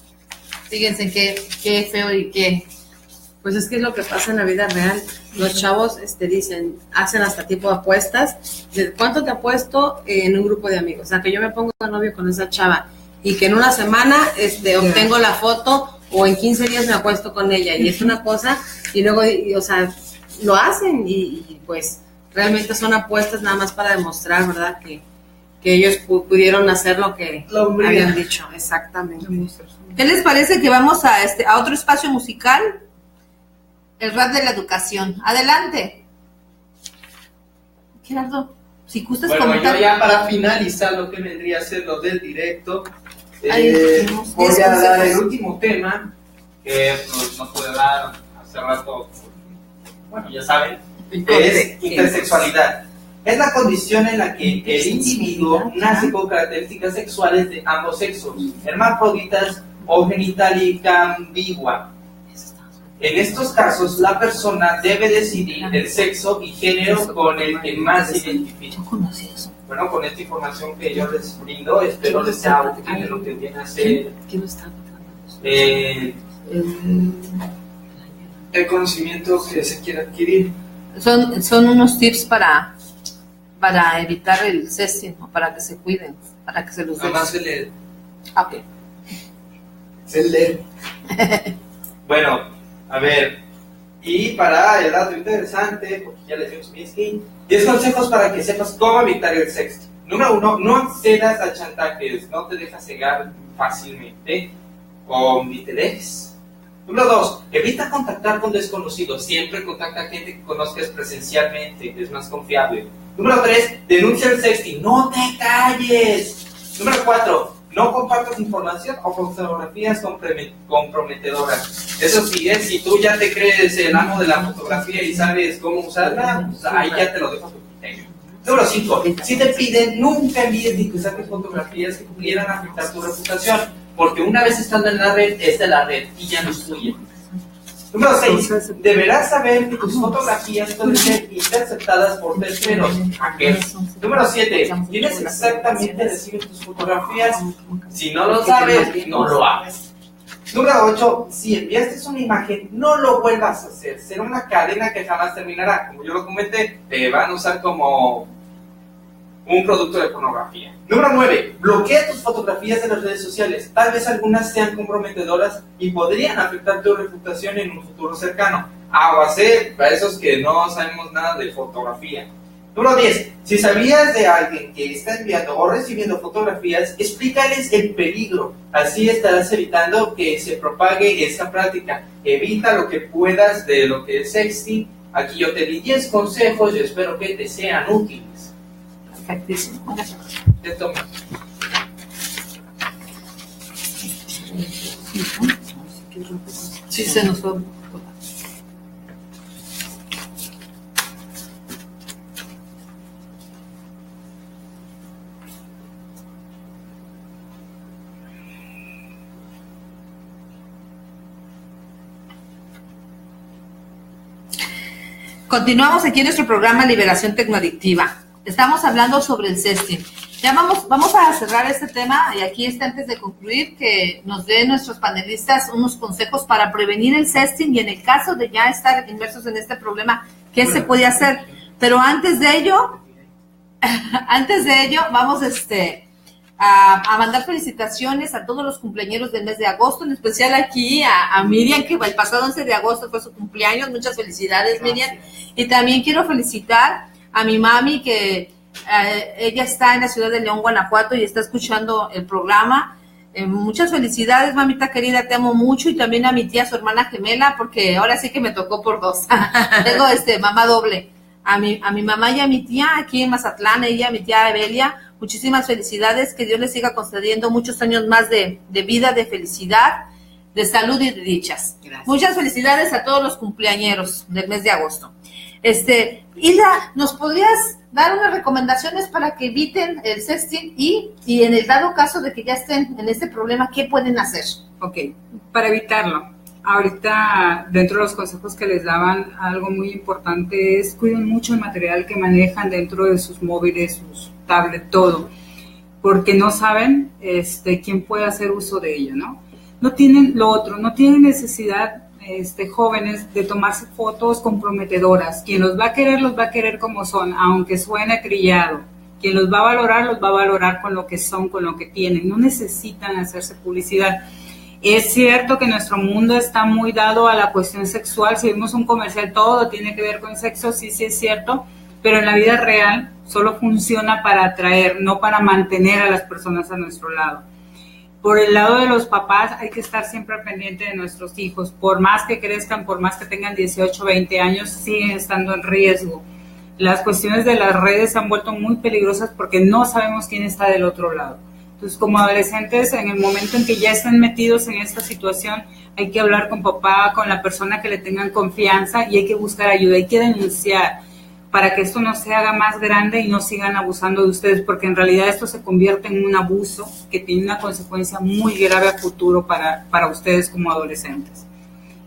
Fíjense qué feo y qué... Pues es que es lo que pasa en la vida real. Los chavos dicen, hacen hasta tipo de apuestas. ¿Cuánto te apuesto en un grupo de amigos? O sea, que yo me pongo de novio con esa chava y que en una semana obtengo la foto o en 15 días me apuesto con ella. Y es una cosa, y luego, o sea, lo hacen y pues realmente son apuestas nada más para demostrar, ¿verdad? Que ellos pudieron hacer lo que habían dicho. Exactamente. ¿Qué les parece que vamos a otro espacio musical? El rap de la educación. Adelante. Gerardo, si gustas comentar. Yo ya para finalizar lo que vendría a ser lo del directo, voy a consejos. dar el último tema que nos puede dar hace rato, bueno, ya saben, es intersexualidad. Es la condición en la que el individuo nace con características sexuales de ambos sexos, hermafroditas o genitalica ambigua. En estos casos, la persona debe decidir el sexo y género con el que más se identifica. Bueno, con esta información que yo les brindo, espero les sea útil en lo que viene a ser el conocimiento que se quiere adquirir. Son unos tips para evitar el sexting, para que se cuiden, para que se los den. Además se lee. Ok. Se lee. Bueno. A ver, y para el dato interesante, porque ya les dimos mi skin, 10 consejos para que sepas cómo evitar el sexting. Número 1, no accedas a chantajes, no te dejas cegar fácilmente con ni te dejes. Número 2, evita contactar con desconocidos, siempre contacta a gente que conozcas presencialmente, es más confiable. Número 3, denuncia el sexting, no te calles. Número 4, no compartas información o fotografías comprometedoras. Eso sí, si tú ya te crees el amo de la fotografía y sabes cómo usarla, pues ahí ya te lo dejo a tu criterio. Número 5, si te piden, nunca envíes ni que saques fotografías que pudieran afectar tu reputación, porque una vez estando en la red, es de la red y ya no es tuya. Número 6, deberás saber que tus fotografías pueden ser interceptadas por terceros. Número 7, ¿quiénes exactamente reciben tus fotografías? Si no lo sabes, no lo hagas. Número 8, si enviaste una imagen, no lo vuelvas a hacer. Será una cadena que jamás terminará. Como yo lo comenté, te van a usar como un producto de pornografía. Número 9. Bloquea tus fotografías de las redes sociales. Tal vez algunas sean comprometedoras y podrían afectar tu reputación en un futuro cercano. Aguas, para esos que no sabemos nada de fotografía. Número 10. Si sabías de alguien que está enviando o recibiendo fotografías, explícales el peligro. Así estarás evitando que se propague esa práctica. Evita lo que puedas de lo que es sexting. Aquí yo te di 10 consejos y espero que te sean útiles. Perfectísimo. Te tomo. Sí, se nos fue. Continuamos aquí en nuestro programa Liberación Tecnoadictiva. Estamos hablando sobre el sexting. Ya vamos a cerrar este tema y aquí está, antes de concluir, que nos den nuestros panelistas unos consejos para prevenir el sexting y en el caso de ya estar inmersos en este problema, ¿qué se puede hacer? Pero antes de ello, vamos a mandar felicitaciones a todos los cumpleañeros del mes de agosto, en especial aquí a Miriam, que el pasado 11 de agosto fue su cumpleaños. Muchas felicidades, Miriam. Y también quiero felicitar a mi mami, que ella está en la ciudad de León, Guanajuato, y está escuchando el programa. Muchas felicidades, mamita querida, te amo mucho. Y también a mi tía, su hermana gemela, porque ahora sí que me tocó por dos. Tengo mamá doble. A mi mamá y a mi tía aquí en Mazatlán, ella, mi tía Evelia, muchísimas felicidades, que Dios les siga concediendo muchos años más de vida, de felicidad, de salud y de dichas. Gracias. Muchas felicidades a todos los cumpleañeros del mes de agosto. Hilda, ¿nos podrías dar unas recomendaciones para que eviten el sexting y en el dado caso de que ya estén en este problema, qué pueden hacer? Ok, para evitarlo, ahorita dentro de los consejos que les daban, algo muy importante es cuiden mucho el material que manejan dentro de sus móviles, sus tablets, todo, porque no saben quién puede hacer uso de ello, ¿no? No tienen necesidad, jóvenes, de tomarse fotos comprometedoras. Quien los va a querer como son, aunque suene trillado. Quien los va a valorar con lo que son, con lo que tienen. No necesitan hacerse publicidad. Es cierto que nuestro mundo está muy dado a la cuestión sexual. Si vemos un comercial, todo tiene que ver con sexo, sí es cierto, pero en la vida real solo funciona para atraer, no para mantener a las personas a nuestro lado. Por el lado de los papás, hay que estar siempre al pendiente de nuestros hijos. Por más que crezcan, por más que tengan 18, 20 años, siguen estando en riesgo. Las cuestiones de las redes se han vuelto muy peligrosas porque no sabemos quién está del otro lado. Entonces, como adolescentes, en el momento en que ya estén metidos en esta situación, hay que hablar con papá, con la persona que le tengan confianza, y hay que buscar ayuda, hay que denunciar para que esto no se haga más grande y no sigan abusando de ustedes, porque en realidad esto se convierte en un abuso que tiene una consecuencia muy grave a futuro para ustedes como adolescentes.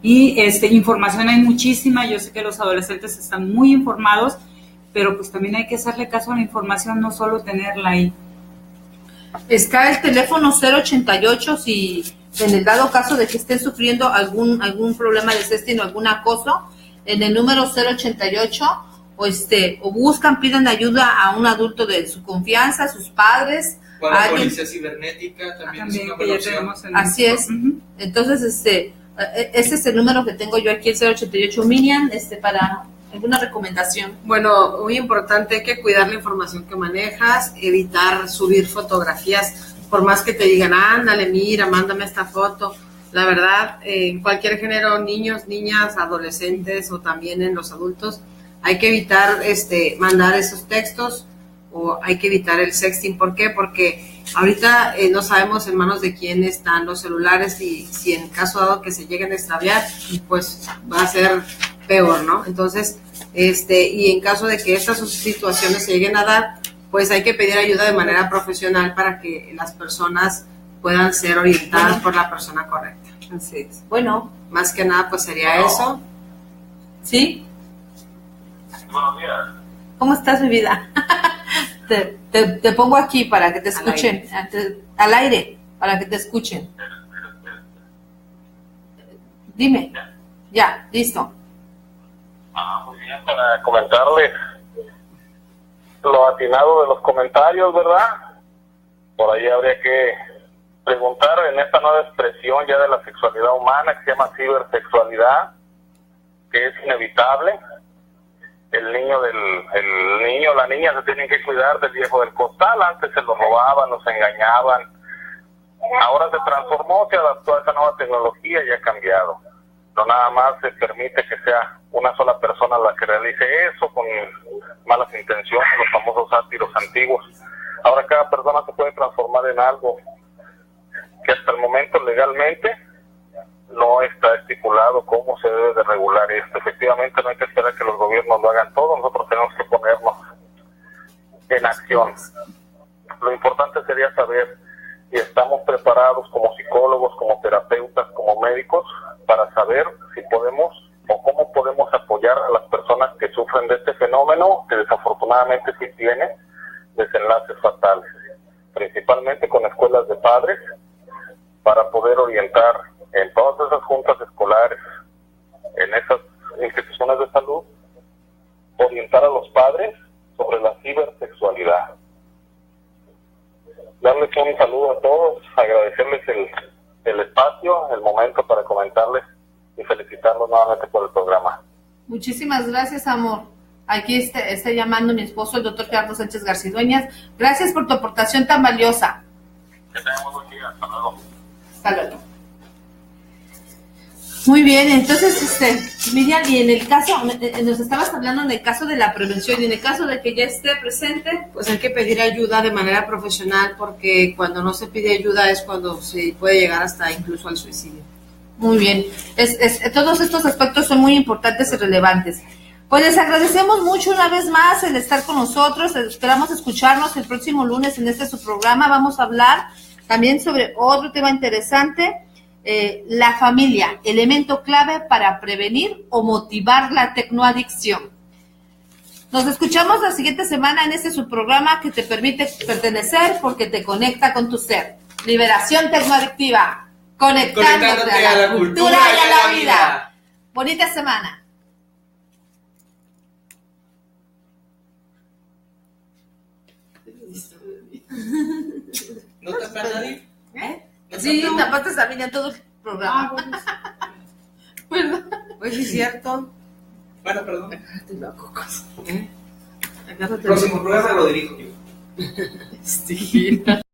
Y información hay muchísima. Yo sé que los adolescentes están muy informados, pero pues también hay que hacerle caso a la información, no solo tenerla ahí. Está el teléfono 088 si en el dado caso de que estén sufriendo algún problema de sexting o algún acoso, en el número 088 o buscan, pidan ayuda a un adulto de su confianza, sus padres. Bueno, la policía cibernética también es una buena opción. Así es. Entonces, ese es el número que tengo yo aquí, el 088. Miriam, para alguna recomendación. Bueno, muy importante, hay que cuidar la información que manejas, evitar subir fotografías, por más que te digan, ándale, mira, mándame esta foto. La verdad, en cualquier género, niños, niñas, adolescentes o también en los adultos, hay que evitar mandar esos textos, o hay que evitar el sexting. ¿Por qué? Porque ahorita no sabemos en manos de quién están los celulares, y si en caso dado que se lleguen a extraviar, pues va a ser peor, ¿no? Entonces, y en caso de que estas situaciones se lleguen a dar, pues hay que pedir ayuda de manera profesional para que las personas puedan ser orientadas por la persona correcta. Así es. Bueno, más que nada, pues sería eso. ¿Sí? Buenos días. ¿Cómo estás, mi vida? te pongo aquí para que te escuchen, al aire, para que te escuchen. Dime. Ya, listo. Muy bien, para comentarle lo atinado de los comentarios, ¿verdad? Por ahí habría que preguntar en esta nueva expresión ya de la sexualidad humana que se llama cibersexualidad, que es inevitable. El niño, la niña se tienen que cuidar del viejo del costal. Antes se los robaban, los engañaban. Ahora se transformó, se adaptó a esa nueva tecnología y ha cambiado. No nada más se permite que sea una sola persona la que realice eso con malas intenciones, los famosos sátiros antiguos. Ahora cada persona se puede transformar en algo que hasta el momento legalmente no está estipulado cómo se debe de regular esto. Efectivamente no hay que esperar que los gobiernos lo hagan todo, nosotros tenemos que ponernos en acción. Lo importante sería saber si estamos preparados como psicólogos, como terapeutas, como médicos, para saber si podemos o cómo podemos apoyar a las personas que sufren de este fenómeno, que desafortunadamente sí tiene desenlaces fatales, principalmente con escuelas de padres, para poder orientar en todas esas juntas escolares, en esas instituciones de salud, orientar a los padres sobre la cibersexualidad. Darles un saludo a todos, agradecerles el espacio, el momento para comentarles y felicitarlos nuevamente por el programa. Muchísimas gracias, amor. Aquí está llamando mi esposo, el doctor Gerardo Sánchez Garcidueñas. Gracias por tu aportación tan valiosa. Que tengan muy buen día, hasta luego. Hasta luego. Muy bien, entonces, Miriam, y en el caso, nos estabas hablando en el caso de la prevención, y en el caso de que ya esté presente, Pues hay que pedir ayuda de manera profesional, porque cuando no se pide ayuda es cuando se puede llegar hasta incluso al suicidio. muy bien. Todos estos aspectos son muy importantes y relevantes. Pues les agradecemos mucho una vez más el estar con nosotros. Esperamos escucharnos el próximo lunes en su programa. Vamos a hablar también sobre otro tema interesante, la familia, elemento clave para prevenir o motivar la tecnoadicción. Nos escuchamos la siguiente semana en su programa que te permite pertenecer porque te conecta con tu ser. Liberación Tecnoadictiva, conectándote a la cultura y a la vida. Bonita semana. ¿No tapa a nadie? Sí, tapaste también en todo el programa. Bueno. Pues sí, es cierto. Bueno, perdón. Agárrate la cocos. El próximo programa lo dirijo yo. Sí.